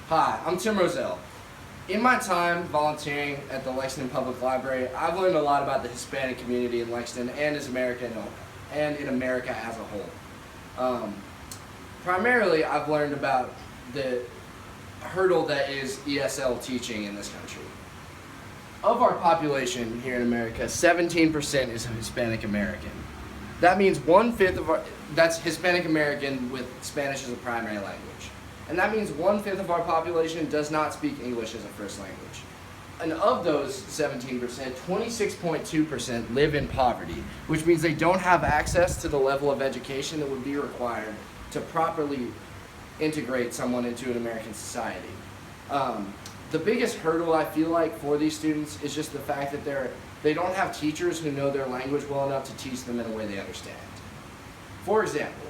Hi, I'm Tim Roselle. In my time volunteering at the Lexington Public Library, I've learned a lot about the Hispanic community in Lexington and in America as a whole. Primarily, I've learned about the hurdle that is ESL teaching in this country. Of our population here in America, 17% is Hispanic American. That means 1/5 of that's Hispanic American with Spanish as a primary language. And that means 1/5 of our population does not speak English as a first language. And of those 17%, 26.2% live in poverty, which means they don't have access to the level of education that would be required to properly integrate someone into an American society. The biggest hurdle I feel like for these students is just the fact that they don't have teachers who know their language well enough to teach them in a way they understand. For example,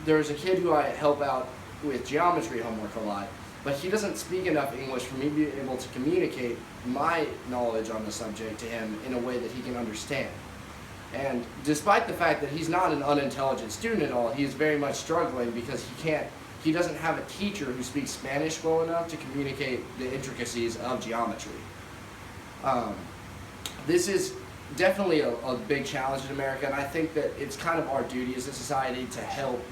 there's a kid who I help out with geometry homework a lot, but he doesn't speak enough English for me to be able to communicate my knowledge on the subject to him in a way that he can understand. And despite the fact that he's not an unintelligent student at all, he is very much struggling because he doesn't have a teacher who speaks Spanish well enough to communicate the intricacies of geometry. This is definitely a big challenge in America, and I think that it's kind of our duty as a society to help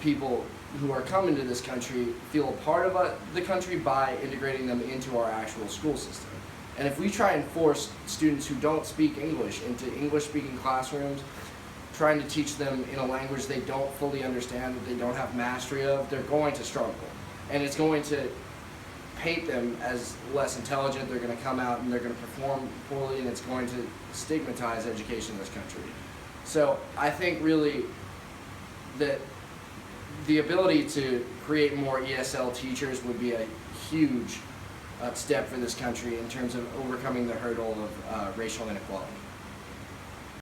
people who are coming to this country feel a part of the country by integrating them into our actual school system. And if we try and force students who don't speak English into English-speaking classrooms, trying to teach them in a language they don't fully understand, that they don't have mastery of, they're going to struggle. And it's going to paint them as less intelligent. They're going to come out and they're going to perform poorly, and it's going to stigmatize education in this country. So I think really that the ability to create more ESL teachers would be a huge step for this country in terms of overcoming the hurdle of racial inequality.